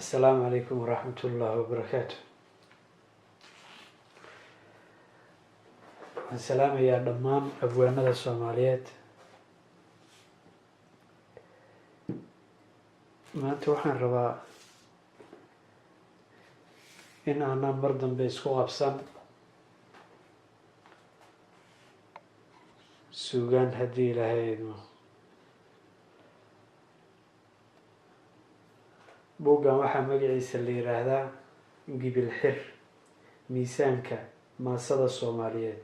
السلام عليكم ورحمة الله وبركاته. السلام يا دمان أبوانا الصوماليات. ما توحن ربا إن أنا مردن بيسكو غبسان سوغان هدي لهايدو بوغان waxaa magaciisa la yiraahdaa gibil xir miisaanka maasada Soomaaliyeed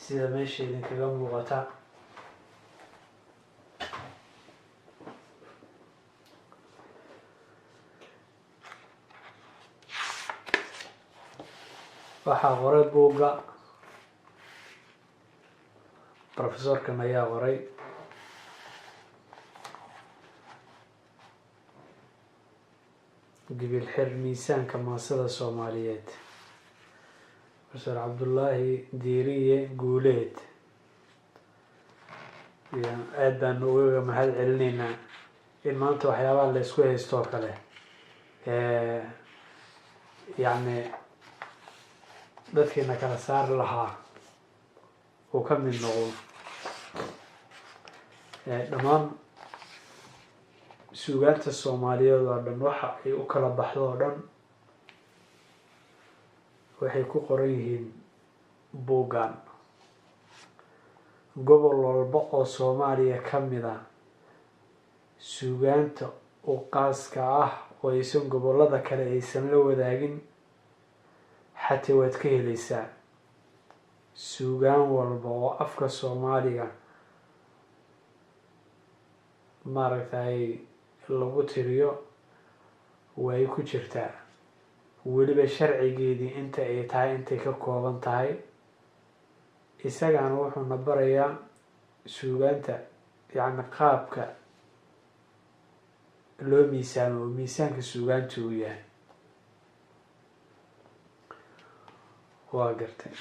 sida meesha idinkaga muuqata waxaa qoray buugga professorkan ayaa qoray gibil xir miisaanka maasada Soomaaliyeed Professor Cabdullaahi Diiriye Guuleed aad baan uga mahad celinaynaa in maanta waxyaabaha la isku haysto kale yacni dadkiina kala saari lahaa uu ka mid noqdo dhammaan suugaanta Soomaaliyeed oo dhan waxa ay u kala baxdo oo dhan waxay ku qoran yihiin buuggan gobol walba oo Soomaaliya ka mid ah suugaanta u qaaska ah oo aysan gobollada kale aysan la wadaagin xataa waad ka helaysaa suugaan walba oo afka Soomaaliga maaragtay lagu tiriyo way ku jirtaa weliba sharcigeedii inta ay tahay intay ka kooban tahay isagana wuxuuna barayaa suugaanta yacni qaabka loo miisaamo oo miisaanka suugaanta uu yahay waa gartay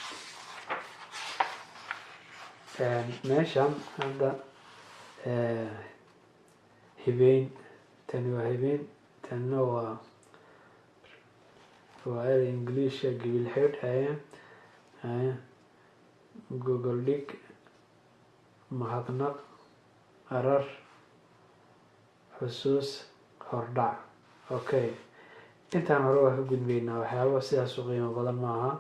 meeshan hadda hibeyn tani waa hibeyn tanna waa erey English gibil xir Google dig mahadnaq arar xusuus hordhac okay intaan hore waa ka gudbaynaa waxyaaba sidaas u qiimo badan maaha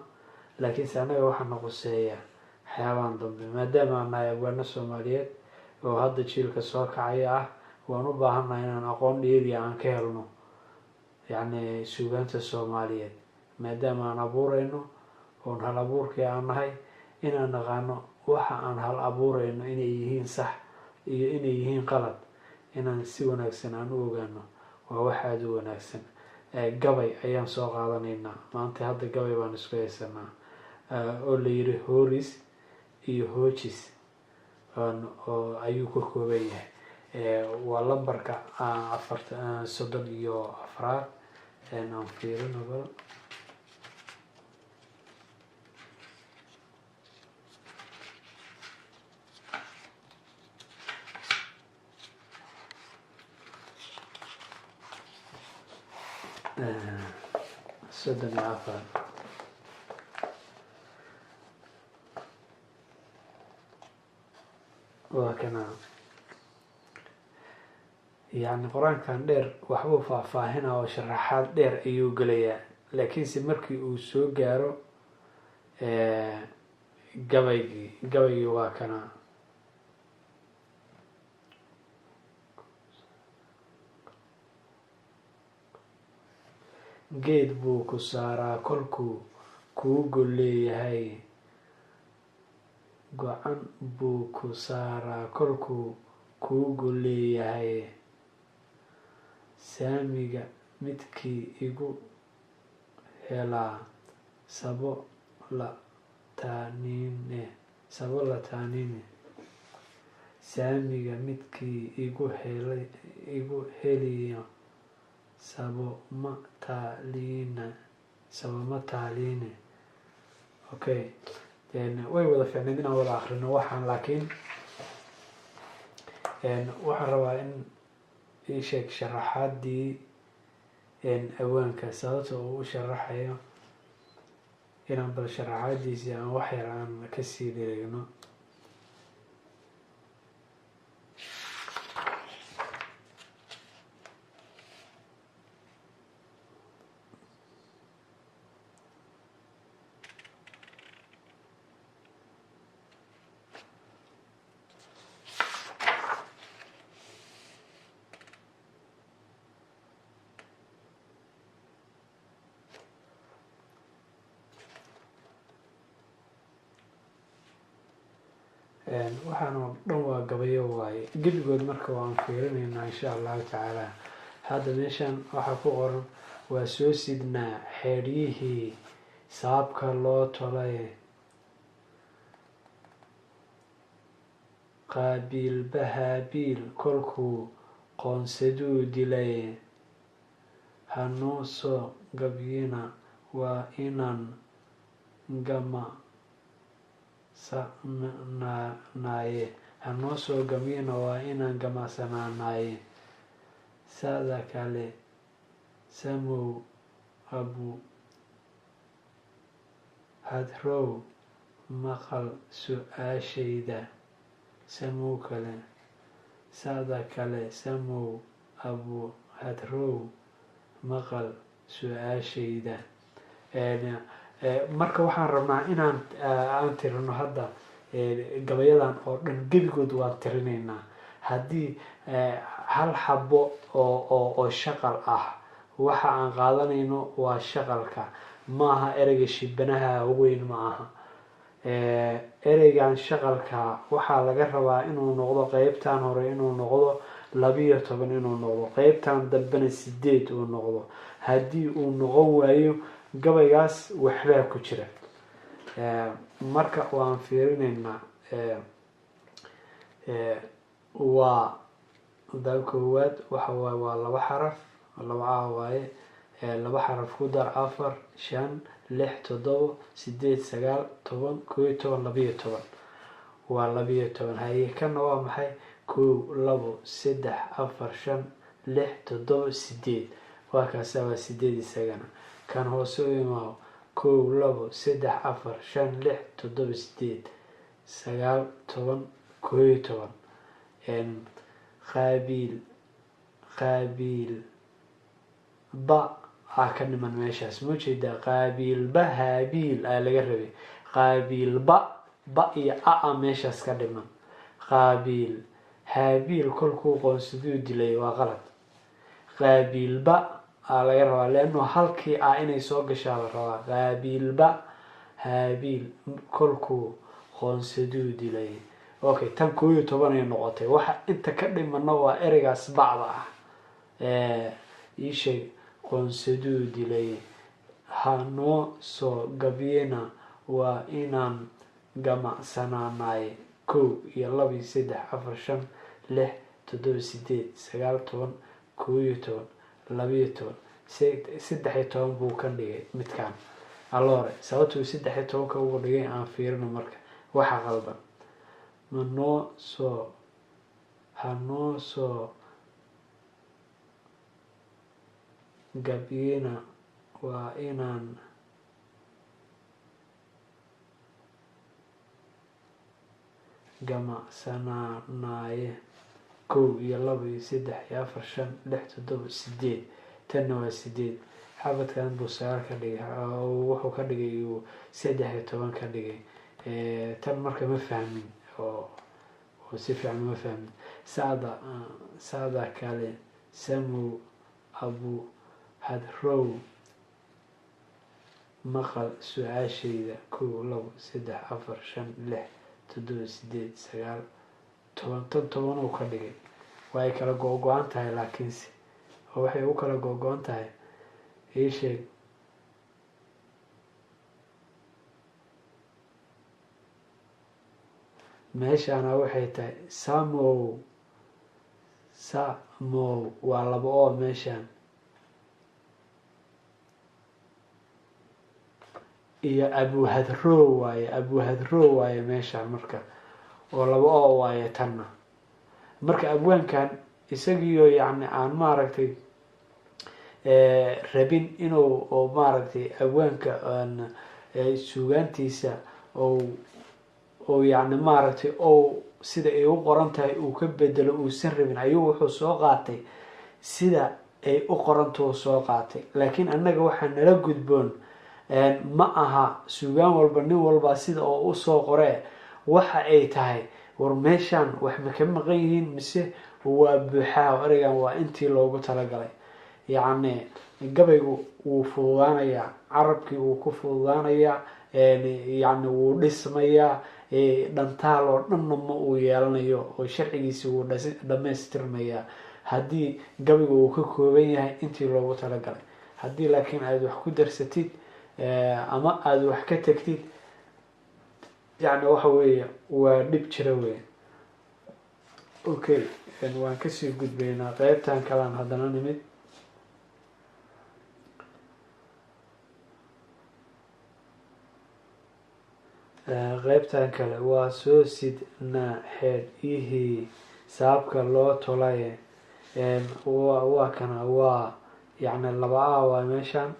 laakiinse anaga waxaa na quseeya waxyaabahan dambe maadaama aan nahay abwaano Soomaaliyeed oo hadda jiilka soo kacaya ah waan u baahannahay inaan aqoon dheeri aan ka helno yacni suugaanta Soomaaliyeed maadaama aan abuurayno oon hal abuurkii aan nahay inaan naqaano waxa aan hal abuurayno inay yihiin sax iyo inay yihiin qalad inaan si wanaagsan aan u ogaano waa wax aad u wanaagsan gabay ayaan soo qaadanaynaa maanta hadda gabay baan isku haysanaa oo la yiri hooris iyo hoojis oo ayuu ka kooban yahay waa lambarka 34 aan fiirino bal soddon iyo afar waa kana يعني quraankan dheer waxbuu faahfaahinaa oo sharaxaad dheer ayuu gelayaa laakiinse markii uu soo gaaro gabaygii waa kana geed buu ku saaraa kolkuu kuu gol leeyahay go-an buu ku saaraa kolkuu kuu gol leeyahay saamiga midkii igu helaa sabo la taanine saamiga midkii igu heliyo sabo ma taaline okay way wada fiicneed inaan wada akhrino waxaan laakiin waxaan rabaa in ii sheeg sharaxaadii awaanka sababta uu u sharaxayo inaan bal sharaxaadiisii aan wax yar aan kasii dheregno. waxaan oo dhan waa gabayo waaye gebigood marka waan fiirinaynaa insha allahu tacaala. hadda meeshan waxaa ku qoran waa soo sidnaa xeedhiyihii saabka loo tolay qaabiilba haabiil kolkuu qoonsaduu dilay hanuu soo gabyina waa inaan gama naaye hanoo soo gamyina waa inaan gamacsanaanaye sada kale samow abu hadrow maqal su-aashayda samow kale sada kale samow abu hadrow maqal su-aashayda. marka waxaan rabnaa inaan aan tirino hadda gabayadan oo dhan gebigood waan tirinaynaa. haddii hal xabo oo shaqal ah waxa aan qaadanayno waa shaqalka, maaha ereyga shibanaha weyn ma aha. ereygan shaqalka waxaa laga rabaa inuu noqdo qeybtan hore inuu noqdo 12 inuu noqdo, qeybtan dambena 8 uu noqdo. haddii uu noqon waayo gabaygaas waxbaa ku jira. marka waan fiirinaynaa waa dal koowaad waxa waaye waa 2 xaraf 2 waaye 2 xaraf ku dar 4 5 6 7 8 9 10 11 12 waa 12. haye kana waa maxay 1 2 3 4 5 6 7 8 waa kaasa waa 8 isagana. kan hoose u imaado 1 2 3 4 5 6 7 8 9 10 11 qaabiil ba ka dhiman meeshaas ma jeedaa. qaabiilba haabiil aa laga rabay, qaabiilba ba iyo a meeshaas ka dhiman. qaabiil haabiil kolkuu qoonsaduu dilay waa qalad. qaabiilba laga rabaa leano halkii inay soo gashaa la rabaa. qaabiilba haabiil kolkuu qoonsaduu dilay. okay, tan 11 ay noqotay. waxa inta ka dhimana waa ereygaas bacda ah. ii sheeg qoonsaduu dilay hanoo soo gabyina waa inaan gamacsanaanaye 1 iyo 2 iyo 3 4 5 6 7 8 9 10 11 12 buu ka dhigay midkaan alore. sababtuu 13 ka ugu dhigay aan fiirino marka waxa qaldan. hanoo soo gabyina waa inaan gamacsanaanaye 1 iyo 2 iyo 3 iyo 4 5 6 7 8 tanna waa 8. xabadkan buu 9 ka dhigay wuxuu ka dhigay 13 ka dhigay. tan marka ma fahmin oo si fiican ma fahmin. sada kale samow abu hadrow maqal su-aashayda 1 2 3 4 5 6 7 8 9 10 uu ka dhigay. way kala go-go-an tahay laakiinse waxay u kala go-go-an tahay ii sheeg. meeshana waxay tahay samow waa 2 oo meeshan iyo abu hadrow waaye meeshan marka oo 2 oo waaye tanna. marka abwaankan isagiyo yacni aan maaragtay rabin inuu oo maaragtay abwaanka suugaantiisa oo yacni maaragtay oo sida ay u qoran tahay uu ka bedelo uusan rabin ayuu wuxuu soo qaatay sida ay u qorantuu soo qaatay. laakiin annaga waxaa nala gudboon ma aha suugaan walba nin walba sida oo usoo qoree waxa ay tahay war meeshaan wax ma ka maqan yihiin mise waa buuxaa ereygan waa intii loogu talagalay. yacni gabaygu wuu fududaanayaa, carabkii wuu ku fududaanayaa, yacni wuu dhismayaa, dhantaal oo dhanna ma uu yeelanayo oo sharcigiisi wuu dhamaystirmayaa haddii gabaygu uu ka kooban yahay intii loogu talagalay. haddii laakiin aada wax ku darsatid ama aada wax ka tagtid yacni waxa weeye waa dhib jira weya. okay waan kasii gudbaynaa qeybtan kalaan haddana nimid. qeybtan kale waa soo sidnaa xeedhihii saabka loo tolay waa kana waa yacni laba a waaye meeshaan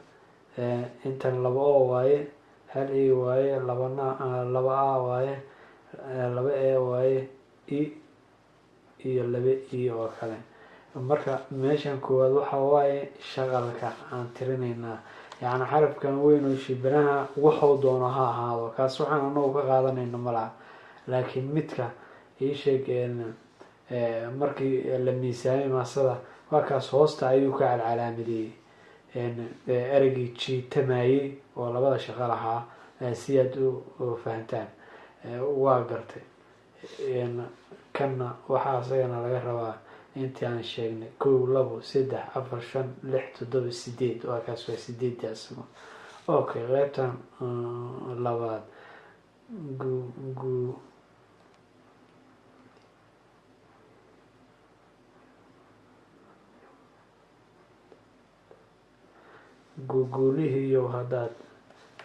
intan laba o waaye, hal e waaye, laba a waaye, laba e waaye, iyo laba e oo kale. marka meeshan koowaad waxa waaye shaqalka aan tirinaynaa yacni xarafkan weyn oo shibanaha wuxuu doono ha ahaado kaas waxaan anagu ka qaadanayno malaha. laakiin midka ii sheeg markii la miisaamay maasada waa kaas hoosta ayuu ka calcalaamadeeyey ereygii jiitamayey oo labada shaqal ahaa si aad u fahantaan. waa gartay kanna waxaa isagana laga rabaa intii aan sheegnay 1 2 3 4 5 6 7 8 waa kaas waa 8 asma. okay qeybtan labaad guulihiiyo haddaad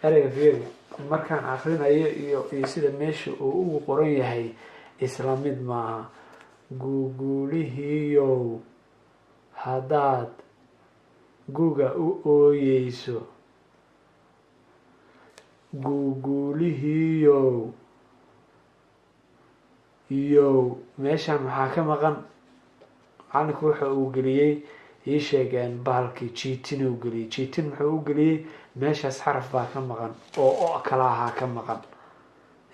ereyga fiiri markaan akrinayo iyo sida meesha uu ugu qoran yahay isla mid maaha. guulihiiyow haddaad guga u ooyeyso, guulihiiyow meeshaan maxaa ka maqan? macalinku waxa uu geliyey ii sheegeen bahalkii jiitin uu geliyey. jiitin muxuu u geliyey? meeshaas xaraf baa ka maqan oo kala ahaa ka maqan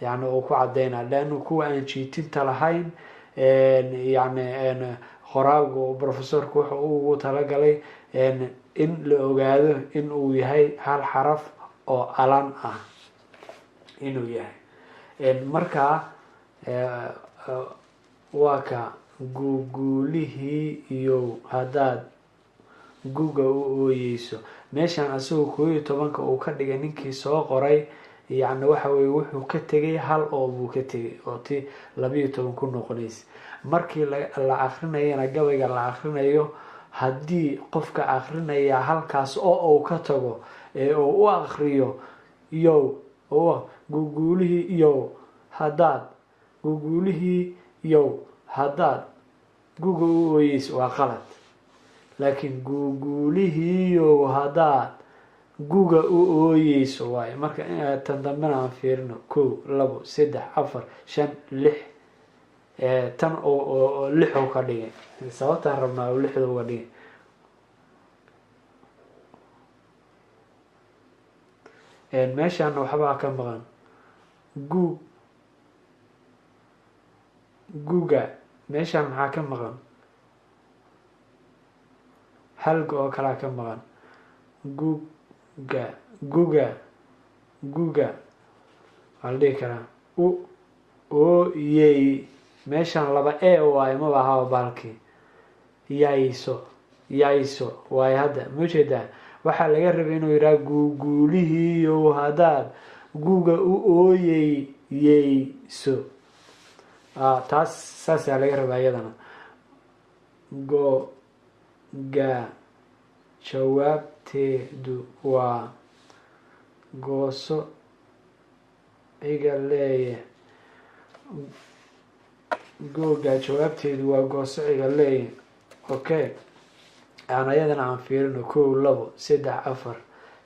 yacni uu ku caddeynaa leannu kuwa aan jiitinta lahayn yacni qoraagu professorku wuxa ugu talagalay in la ogaado in uu yahay hal xaraf oo alan ah inuu yahay. markaa waa ka guulihii iyo haddaad guga u ooyeyso meeshaan asagoo 11 uu ka dhigay ninkii soo qoray yacni waxa weye wuxuu ka tegay hal oo buu ka tegay oo ti 12 ku noqonaysa. markii la akrinayana gabayga la akrinayo haddii qofka akrinaya halkaas oo uu ka tago oo u akriyo guulihii iyo haddaad guga u ooyeyso waa qalad. laakiin guulihiiyo haddaad guga u ooyeyso waaye. marka tan dambena aan fiirino 1 2 3 4 5 6 tan oo 6 ka dhigay sababtaan rabnaa oo 6 uga dhigay. meeshaan waxbaa ka maqan guga meeshaan maxaa ka maqan? halga oo kalaa ka maqan. guga waa la dhihi karaa ooyey meeshaan laba e waaye maba ahaa baalkii yayso waaye. hadda ma ujeedaa waxaa laga rabay inuu yidhaha guulihiiyo haddaad guga u ooyeyso taas saasaa laga rabaa iyadana. jawaabteedu waa gooso ciga leeye. googa jawaabteedu waa gooso ciga leeye okay aan ayadana aan fiirino 1 2 3 4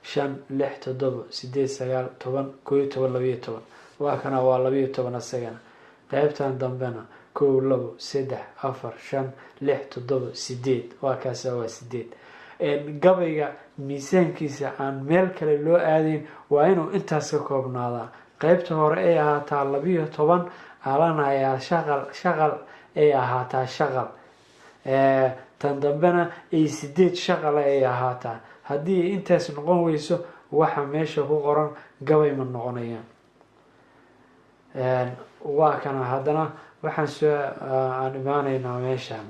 5 6 7 8 9 10 11 12 waa kana waa 12 asagana qaybtan dambena 1 2 3 4 5 6 7 8 waa kaasa waa 8 gabayga miisaankiisa aan meel kale loo aadin waa inuu intaas ka koobnaadaa qaybta hore ay ahaataa 12 aalanayaa shaqal ay ahaataa shaqal tan dambena ay 8 shaqal ay ahaataa haddii intaas noqon weyso waxa meesha ku qoran gabay ma noqonayaan waa kana haddana waxaan soo aan imaanaynaa meeshaan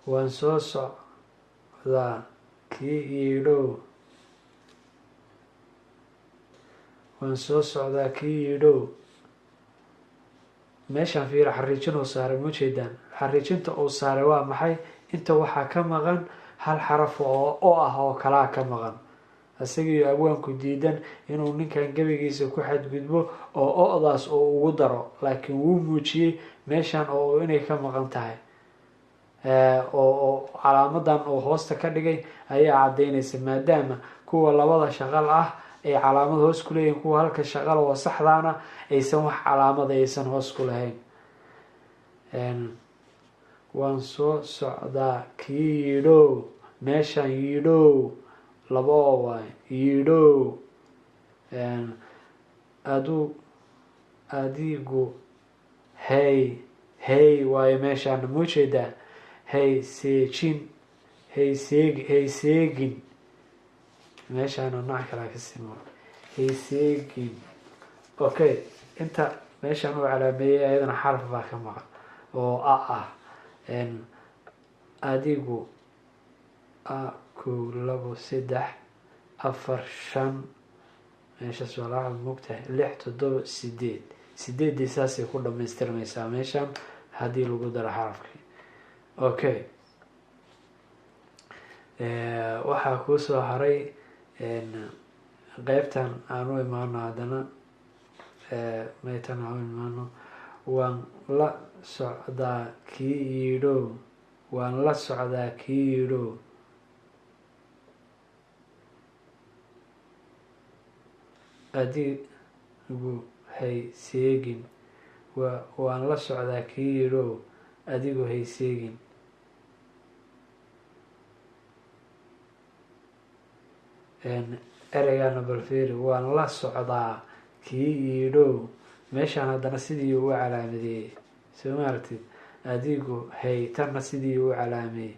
waan soo socdaa kii iidhow waan soo socdaa kii iidhow meeshaan fiiro xariijin uu saaray ma ujeedaan xariijinta uu saaray waa maxay inta waxaa ka maqan hal xaraf oo ah oo kalaa ka maqan isagii abwaanku diidan inuu ninkan gabaygiisa ku xadgudbo oo o-daas oo ugu daro laakiin wuu muujiyey meeshaan oo inay ka maqan tahay oo calaamadan oo hoosta ka dhigay ayaa caddaynaysa maadaama kuwa labada shaqal ah ay calaamad hoos ku leeyihin kuwa halka shaqal oo saxdaana aysan wax calaamada aysan hoos ku lahayn waan soo socdaa kii yidhow meeshaan yidhow laba oo waay yidhow adigu hey waayo meeshaana ma ujeedaa hayseegin meeshaana nooc kalaa ka simo hayseegin okay inta meeshaan uu calaameeyey ayadana xaraf baa ka maqan oo ah adigu 1 2 3 4 5 meeshaas waa lacag moogtahay 6 7 8 8 saasay ku dhamaystirmaysaa meeshaan haddii lagu daro xarafkii okay waxaa kuusoo haray qaybtan aan u imaano haddana maytan aan u imaano waan la socdaa kii yidhow waan la socdaa kii yidhow adigu hayseegin waan la socdaa kii yidhow adigu hayseegin ereygaana balfeeri waan la socdaa kii yidhow meeshaan haddana sidii u calaamadeeyey soo ma aragtid adigu tanna sidii u calaameeyey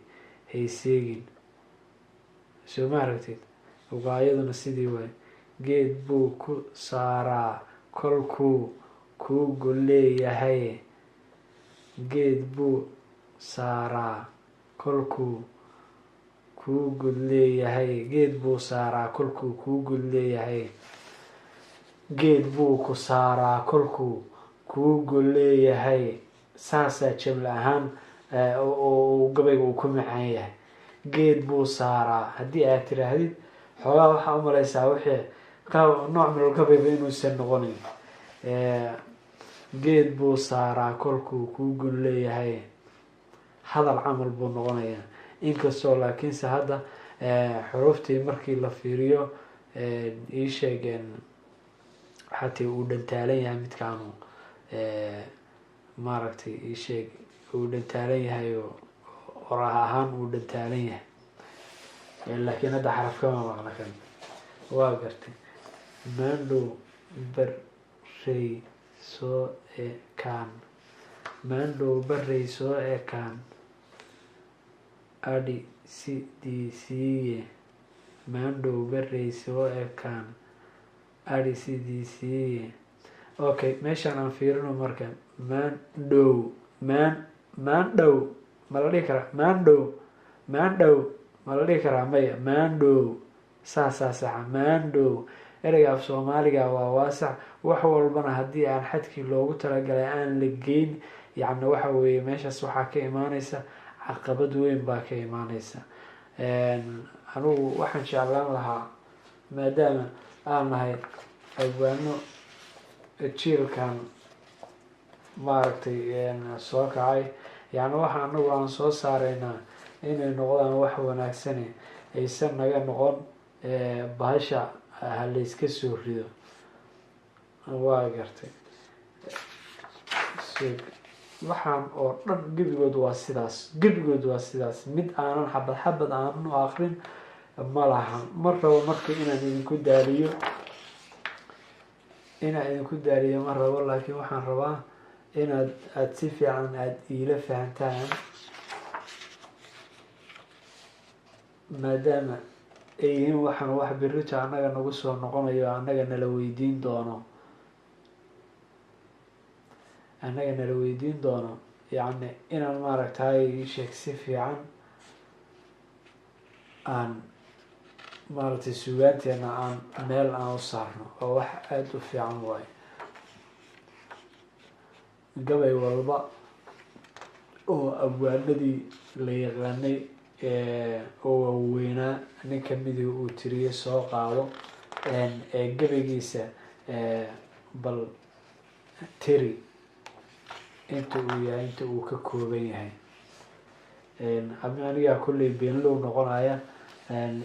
hayseegin soo ma aragtid ugaayaduna sidii waay geed buu ku saaraa kolkuu kuu golleeyahay geed buu saaraa kolkuu kuu gud leeyahay geed buu saaraa kolkuu kuu gud leeyahay geed buu ku saaraa kolkuu kuu gol leeyahay saasaa jamle ahaan oo gabayga uu ku macaan yahay geed buu saaraa haddii aad tiraahdid xoogaa waxaa umalaysaa wixii nooc minal gabayba inuusan noqonin geed buu saaraa kolkuu kuu gol leeyahay hadal camal buu noqonayaa inkastoo laakiinse hadda xuruuftii markii la fiiriyo ii sheegeen xatii uu dhantaalan yahay midkaanu maaragtay ii sheeg uu dhantaalan yahay oo oraah ahaan uu dhantaalan yahay laakiin hadda xaraf kama maqna kan waa gartay maandhow barrey soo ekaan maandhow barrey soo ekaan adhi sidiisiiye maandhow barrey soo ekaan adhi sidiisiiye okay meeshaan aan fiirino marka maandhow maandhow ma la dhihi karaa maandhow ma la dhihi karaa maya maandhow saasaa saxa maandhow ereyga af soomaaliga waa waasac wax walbana haddii aan xadkii loogu talagalay aan la geyn yacni waxa weeye meeshaas waxaa ka imaaneysa caqabad weyn baa ka imaaneysa anigu waxaan jeclaan lahaa maadaama aan nahay abwaano jiilkan maaragtay soo kacay yani waxa anagu aan soo saaraynaa inay noqdaan wax wanaagsane aysan naga noqon bahasha ha layska soo rido. waa gartay waxaan oo dhan gebigood waa sidaas mid aanan xabad xabad aanan u akrin ma laha. ma rabo marka inaan idinku daaliyo ma rabo, laakiin waxaan rabaa inaad si fiican aada iila fahantaan, maadaama ay yihiin waxaan wax berrito annaga nagu soo noqonayo annaga nala weydiin doono yacni inaan maaragtay sheeg si fiican aan maaragtay sugaanteena aan meel aan u saarno oo wax aada u fiican waayo. gabay walba oo abwaanadii la yaqaanay oo waaweynaa nin kamidii uu tiriye soo qaado gabaygiisa bal tiri inta uu yahay, inta uu ka kooban yahay. anigaa kolley beenlow noqonaya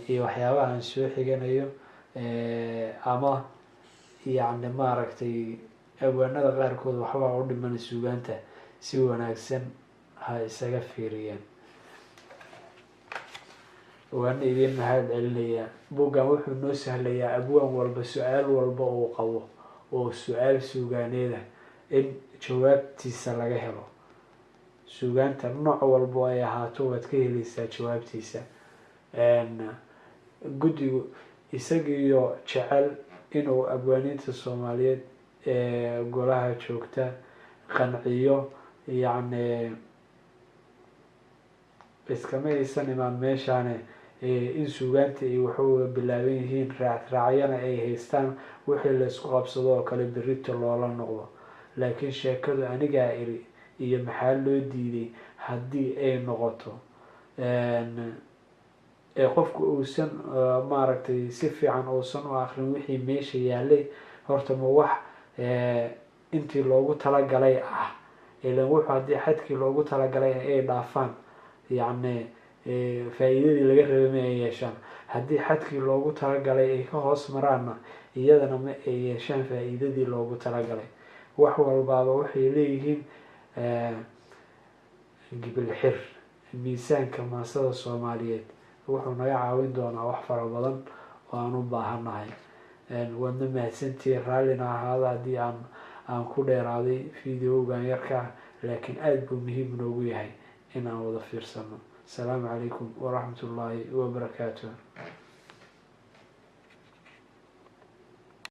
iyo waxyaabaha aan soo xiganayo ama yacni maaragtay abwaanada qaarkood waxbaa u dhiman sugaanta si wanaagsan ha isaga fiiriyeen. waana idin mahad celinayaa. buggan wuxuu noo sahlayaa abwaan walba su-aal walba uu qabo oo su-aal sugaaneeda in jawaabtiisa laga helo. sugaanta nooc walbo ay ahaato waad ka helaysaa jawaabtiisa. guddigu isagiyo jecel inuu abwaaniinta soomaaliyeed golaha joogta qanciyo, yacni iskama aysan imaan meeshaane in sugaanta ay waxuga bilaaban yihiin raacyana ay haystaan wixii la isku qabsado oo kale berrito loola noqdo. laakiin sheekadu anigaa iri iyo maxaa loo diiday haddii ay noqoto qofku uusan maaragtay si fiican uusan u akrin wixii meesha yaalay, horta ma wax intii loogu talagalay ah. ilan wuxuu haddii xadkii loogu talagalay ay dhaafaan yacni faa-iidadii laga rabay ma ay yeeshaan. haddii xadkii loogu talagalay ay ka hoos maraanna iyadana ma ay yeeshaan faa-iidadii loogu talagalay. wax walbaaba waxay leeyihiin gibil xir. miisaanka maasada soomaaliyeed wuxuu naga caawin doonaa wax fara badan oo aan u baahannahay. waadna mahadsantihiin, raallina ahaada haddii aan ku dheeraaday videogan yarkaa, laakiin aada buu muhiim noogu yahay in aan wada fiirsano. asalaamu calaykum waraxmat ullaahi wabarakaatuh.